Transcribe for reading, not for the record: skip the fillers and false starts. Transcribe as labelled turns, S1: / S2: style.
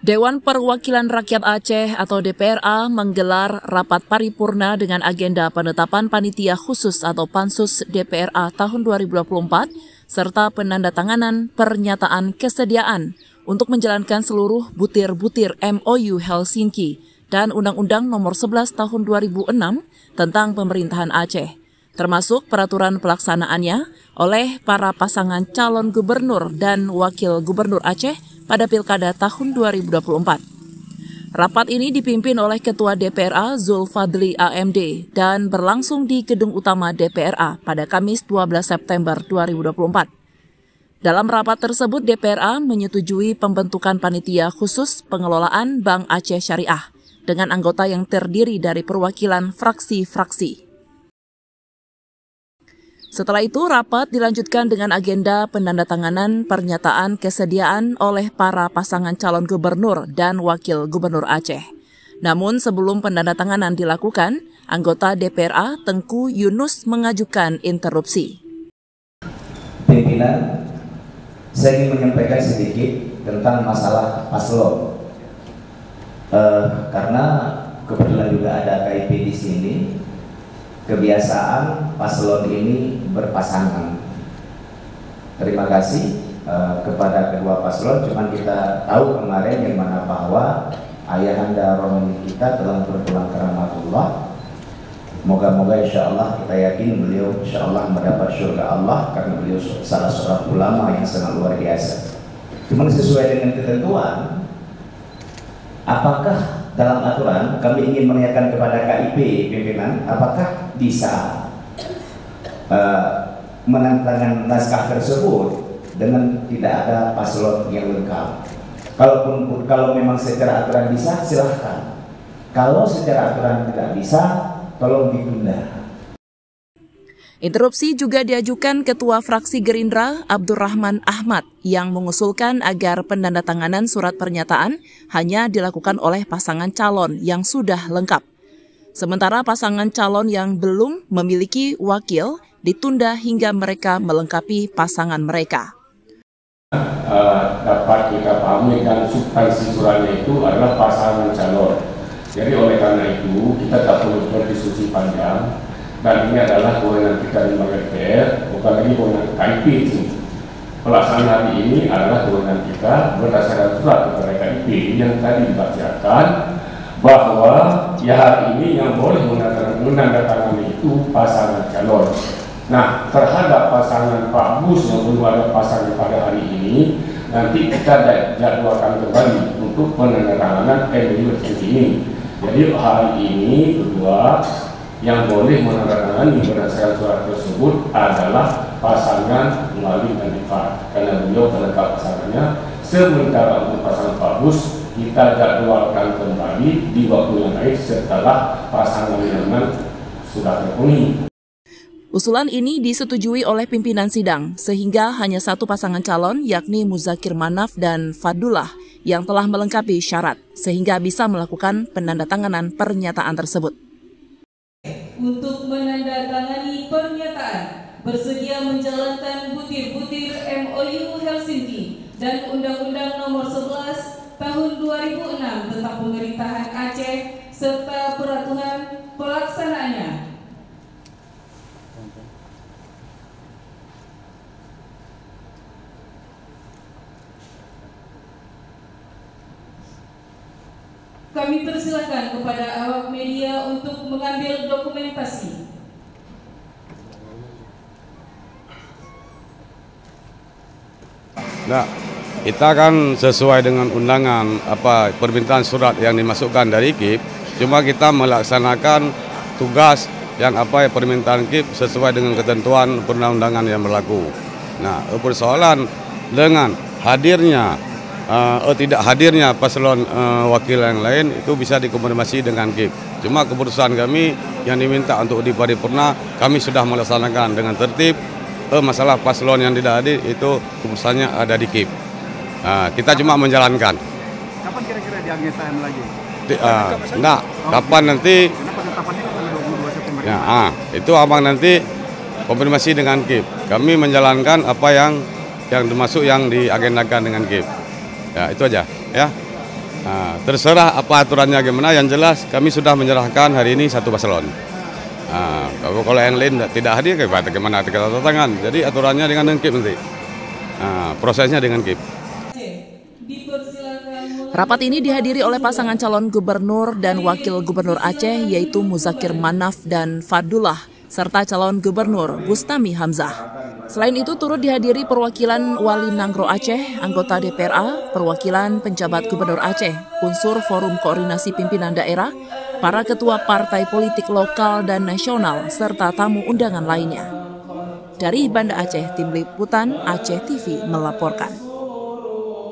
S1: Dewan Perwakilan Rakyat Aceh atau DPRA menggelar rapat paripurna dengan agenda penetapan panitia khusus atau Pansus DPRA tahun 2024 serta penandatanganan pernyataan kesediaan untuk menjalankan seluruh butir-butir MOU Helsinki dan Undang-Undang Nomor 11 Tahun 2006 tentang pemerintahan Aceh, termasuk peraturan pelaksanaannya oleh para pasangan calon gubernur dan wakil gubernur Aceh pada Pilkada tahun 2024. Rapat ini dipimpin oleh Ketua DPRA Zulfadli AMD dan berlangsung di Gedung Utama DPRA pada Kamis 12 September 2024. Dalam rapat tersebut, DPRA menyetujui pembentukan panitia khusus pengelolaan Bank Aceh Syariah dengan anggota yang terdiri dari perwakilan fraksi-fraksi. Setelah itu, rapat dilanjutkan dengan agenda penandatanganan pernyataan kesediaan oleh para pasangan calon gubernur dan wakil gubernur Aceh. Namun sebelum penandatanganan dilakukan, anggota DPRA Tengku Yunus mengajukan interupsi.
S2: Pimpinan, saya ingin menyampaikan sedikit tentang masalah paslon. Karena kebetulan juga ada KIP di sini. Kebiasaan paslon ini berpasangan. Terima kasih kepada kedua paslon. Cuman kita tahu kemarin yang mana bahwa ayahanda rohani kita telah berpulang ke rahmatullah. Moga-moga insya Allah, kita yakin beliau insya Allah mendapat surga Allah karena beliau salah seorang ulama yang sangat luar biasa. Cuman sesuai dengan ketentuan, apakah dalam aturan kami ingin menanyakan kepada KIP pimpinan, apakah bisa menandatangani naskah tersebut dengan tidak ada paslon yang lengkap. Kalau memang secara aturan bisa, silahkan. Kalau secara aturan tidak bisa, tolong ditunda.
S1: Interupsi juga diajukan Ketua Fraksi Gerindra Abdurrahman Ahmad yang mengusulkan agar penandatanganan surat pernyataan hanya dilakukan oleh pasangan calon yang sudah lengkap. Sementara pasangan calon yang belum memiliki wakil ditunda hingga mereka melengkapi pasangan mereka.
S3: Dapat kita pahami dan substansi suratnya itu adalah pasangan calon. Jadi oleh karena itu kita tak perlu berdiskusi panjang. Dan ini adalah kewenangan kita di lembaga DPR, bukan lagi kewenangan KIP. Pelaksanaan hari ini adalah kewenangan kita berdasarkan surat kepada KIP yang tadi dibacakan bahwa ya hari ini yang boleh menandatangani itu pasangan calon. Nah, terhadap pasangan Pak Bus yang belum ada pasangan pada hari ini, nanti kita jadwalkan kembali untuk penandatanganan MOU ini. Jadi hari ini berdua yang boleh menandatangani berdasarkan surat tersebut adalah pasangan melalui kandidat karena beliau terlengkap pasangannya. Sementara untuk pasangan Pak Bus kita jadwalkan kembali di waktu yang lain setelah pasangan yang sudah terpenuhi.
S1: Usulan ini disetujui oleh pimpinan sidang sehingga hanya satu pasangan calon yakni Muzakir Manaf dan Fadullah yang telah melengkapi syarat sehingga bisa melakukan penandatanganan pernyataan tersebut.
S4: Untuk menandatangani pernyataan bersedia menjalankan butir-butir MOU Helsinki dan Undang-Undang Nomor 11 Tahun 2006 tentang pemerintahan Aceh serta peraturan pelaksanaannya. Kami persilakan kepada awak media untuk mengambil dokumentasi.
S5: Nah, kita kan sesuai dengan undangan permintaan surat yang dimasukkan dari KIP, cuma kita melaksanakan tugas yang permintaan KIP sesuai dengan ketentuan perundang-undangan yang berlaku. Nah, persoalan dengan hadirnya tidak hadirnya paslon wakil yang lain itu bisa dikonfirmasi dengan KIP. Cuma keputusan kami yang diminta untuk di paripurna kami sudah melaksanakan dengan tertib. Masalah paslon yang tidak hadir itu keputusannya ada di KIP. Kita cuma menjalankan.
S6: Kapan kira-kira diagendakan lagi?
S5: Kapan nanti?
S6: Kenapa ketetapannya kan 22 September?
S5: Ya, itu abang nanti konfirmasi dengan KIP. Kami menjalankan apa yang termasuk yang diagendakan dengan KIP. Ya, itu aja ya. Terserah apa aturannya gimana, yang jelas kami sudah menyerahkan hari ini 1 paslon. Kalau yang lain tidak hadir, bagaimana kita tanda tangan. Jadi aturannya dengan KIP nanti. Prosesnya dengan KIP.
S1: Rapat ini dihadiri oleh pasangan calon gubernur dan wakil gubernur Aceh yaitu Muzakir Manaf dan Fadullah, serta calon gubernur Bustami Hamzah. Selain itu turut dihadiri perwakilan Wali Nangro Aceh, anggota DPRA, perwakilan penjabat gubernur Aceh, unsur forum koordinasi pimpinan daerah, para ketua partai politik lokal dan nasional, serta tamu undangan lainnya. Dari Banda Aceh, Tim Liputan Aceh TV melaporkan.